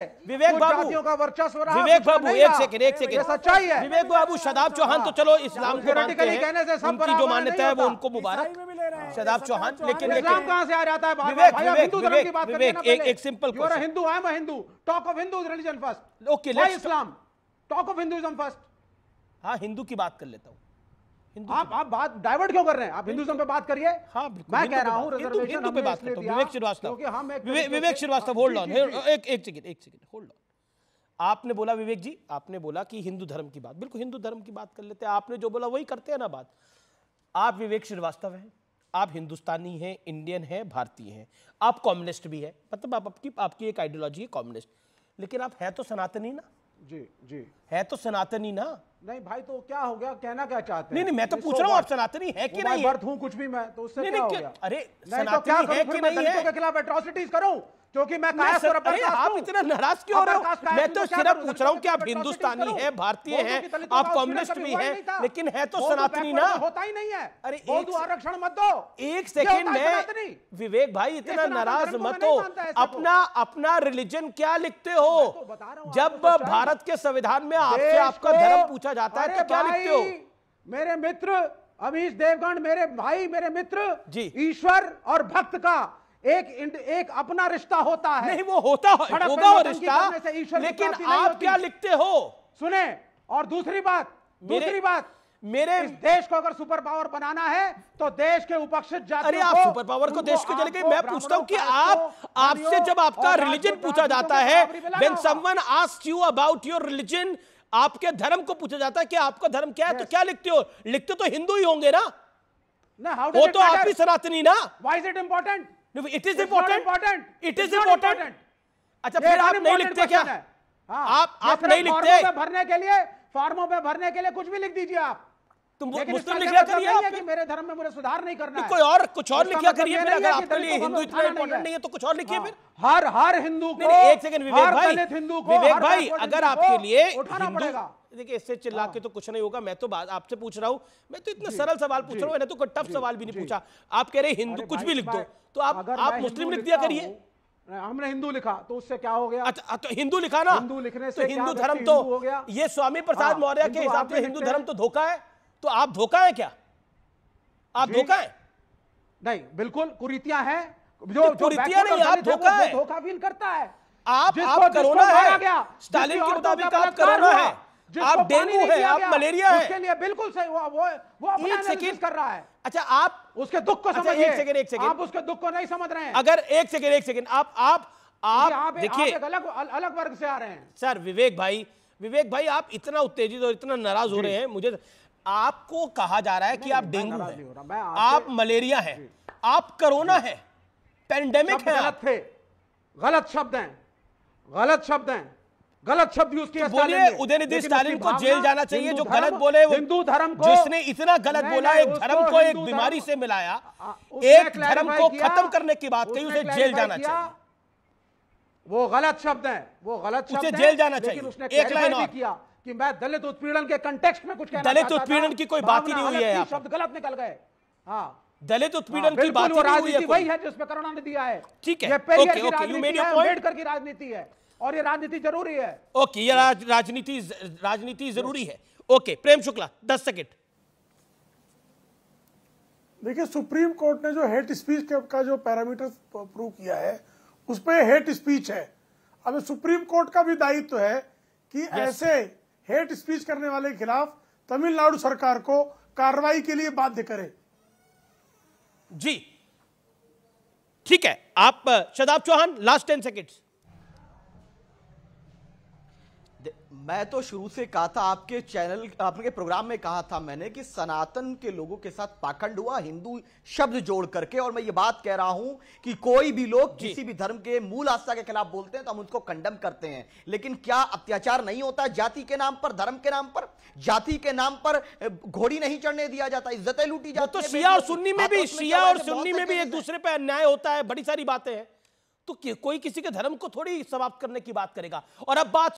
विवेक बाबू का वर्चस्व रहा, विवेक बाबू एक सेकंड ये सच्चाई है। विवेक बाबू शादाब चौहान तो चलो इस्लाम को मानते हैं, कहने से सब उनकी जो मान्यता है वो उनको मुबारक। शादाब चौहान लेकिन इस्लाम कहां से आ जाता है? विवेक एक simple question. Hindu, I am a Hindu, talk of Hindu religion first. Okay let's Islam, talk of Hinduism first. हाँ हिंदू की बात कर लेता हूँ। आप बात डाइवर्ट क्यों कर रहे हैं? आप हिंदुइज्म पे बात करिए। हाँ मैं कह रहा हूं रिजर्वेशन हिंदू पे बात करता हूं। विवेक श्रीवास्तव होल्ड ऑन, एक सेकंड होल्ड ऑन। आपने बोला विवेक जी, आपने बोला कि हिंदू धर्म की बात, बिल्कुल हिंदू धर्म की बात कर लेते हैं। आपने जो बोला वही करते हैं ना बात। आप विवेक श्रीवास्तव हैं, आप हिंदुस्तानी हैं, इंडियन हैं, भारतीय हैं, आप कम्युनिस्ट भी है, मतलब आपकी एक आइडियोलॉजी है कम्युनिस्ट, लेकिन आप है तो सनातनी ना। जी है तो सनातनी ना। नहीं भाई, तो क्या हो गया? कहना क्या चाहते हैं? नहीं मैं तो पूछ रहा हूं आप सनातनी है कि नहीं? बर्थ हूं कुछ भी मैं, तो उससे क्या हो गया? अरे सनातनी है कि नहीं है? के खिलाफ एट्रोसिटीज करूं क्योंकि मैं आप इतना नाराज क्यों हो रहे हो? मैं तो सिर्फ पूछ रहा हूं कि आप हिंदुस्तानी है, भारतीय है, आप कम्युनिस्ट भी है, लेकिन है तो सनातनी ना। होता ही नहीं है। अरे एक आरक्षण मत दो। एक सेकंड में विवेक भाई इतना नाराज मत हो। अपना रिलीजन क्या लिखते हो? जब भारत के संविधान में आपसे आपका धर्म पूछा जाता है तो क्या लिखते हो? मेरे मित्र अमीश देवगन, मेरे भाई, मेरे मित्र जी, ईश्वर और भक्त का एक अपना रिश्ता होता है। नहीं वो होगा वो रिश्ता, लेकिन आप क्या लिखते हो? सुने, और दूसरी बात मेरे इस देश को अगर सुपर पावर बनाना है तो देश के उपेक्षित जातियों अरे आप सुपर पावर को देश को चले गए। मैं पूछता हूं कि आपसे जब आपका रिलीजन पूछा जाता है, when someone asks you about your religion, आपके धर्म को पूछा जाता है कि आपका धर्म क्या है, तो क्या लिखते हो? लिखते तो हिंदू ही होंगे ना। वो तो आप ही सनातनी ना। Why is it important? It is important, it is important. अच्छा फिर आप नहीं लिखते क्या? आप नहीं लिखते? भरने के लिए, फॉर्मों पे भरने के लिए कुछ भी लिख दीजिए आप। तुम मुस्लिम लिखा करिए कि मेरे धर्म में मुझे सुधार नहीं करना है। कोई और कुछ और लिखा करिए फिर। अगर आपके लिए हिंदू इतना इंपॉर्टेंट नहीं है तो कुछ और लिखिए फिर। हर हिंदू को, एक सेकंड विवेक भाई अगर आपके लिए हिंदू, देखिए इससे चिल्ला के तो कुछ नहीं होगा। मैं तो आपसे पूछ रहा हूं, मैं तो इतना सरल सवाल पूछ रहा हूं, मैंने तो कोई टफ सवाल भी नहीं पूछा। आप कह रहे हिंदू कुछ भी लिख दो, तो आप मुस्लिम लिख दिया करिए। हमने हिंदू लिखा तो उससे क्या हो गया? अच्छा तो हिंदू लिखा ना, हिंदू लिखने से तो हिंदू धर्म तो हो गया। ये स्वामी प्रसाद मौर्य के हिसाब से हिंदू धर्म तो धोखा है। तो आप धोखा है क्या? आप धोखा है? नहीं, बिल्कुल कुरीतियां हैं। जो कुरीतियां नहीं, आप धोखा है। धोखा फील करता है। आप कोरोना है, स्टालिन के मुताबिक आप कोरोना है, आप डेंगू है, आप मलेरिया है। उसके लिए बिल्कुल सही वो अपना एनालिसिस कर रहा है। अच्छा आप उसके दुख को समझिए। एक सेकंड आप उसके दुख को नहीं समझ रहे हैं। अगर एक सेकंड आप देखिए अलग वर्ग से आ रहे हैं। सर विवेक भाई आप इतना उत्तेजित और इतना नाराज हो रहे हैं। मुझे आपको कहा जा रहा है कि आप डेंगू है, आप मलेरिया है, आप कोरोना है, पेंडेमिक है। गलत शब्द हैं, गलत शब्द यूज किया। बोलिए उदयनिधि स्टालिन को जेल जाना चाहिए जो गलत बोले। हिंदू धर्म को, जिसने इतना गलत बोला, एक धर्म को एक बीमारी से मिलाया, एक धर्म को खत्म करने की बात कही, उसे जेल जाना चाहिए। वो गलत शब्द है, उसे जेल जाना चाहिए। उसने एक लाइन और किया कि मैं दलित उत्पीड़न के कंटेक्स्ट में कुछ कहना चाहता था। दलित उत्पीड़न की कोई बात ही नहीं हुई है। शब्द गलत निकल गए। हाँ, दलित उत्पीड़न की बात ही नहीं हुई है। वही है जिसमें करुणा ने दिया है। ठीक है, okay, you made your point. Ambedkar की राजनीति है और ये राजनीति जरूरी है। ओके, ये राजनीति जरूरी है। Okay, Prem Shukla 10 second. देखिए सुप्रीम कोर्ट ने जो हेट स्पीच का जो पैरामीटर प्रूव किया है उस पर हेट स्पीच है। अब सुप्रीम कोर्ट का भी दायित्व है कि ऐसे हेट स्पीच करने वाले के खिलाफ तमिलनाडु सरकार को कार्रवाई के लिए बाध्य करे। जी ठीक है, आप शादाब चौहान लास्ट 10 सेकेंड्स। मैं तो शुरू से कहा था, आपके चैनल, आपके प्रोग्राम में कहा था मैंने कि सनातन के लोगों के साथ पाखंड हुआ, हिंदू शब्द जोड़ करके। और मैं ये बात कह रहा हूं कि कोई भी लोग किसी भी धर्म के मूल आस्था के खिलाफ बोलते हैं तो हम उसको कंडम करते हैं, लेकिन क्या अत्याचार नहीं होता जाति के नाम पर, धर्म के नाम पर? जाति के नाम पर घोड़ी नहीं चढ़ने दिया जाता, इज्जतें लूटी जाती है। तो शिया और सुन्नी में भी एक दूसरे पर अन्याय होता है, बड़ी सारी बातें हैं। तो कोई किसी के धर्म को थोड़ी समाप्त करने की बात करेगा। और अब बात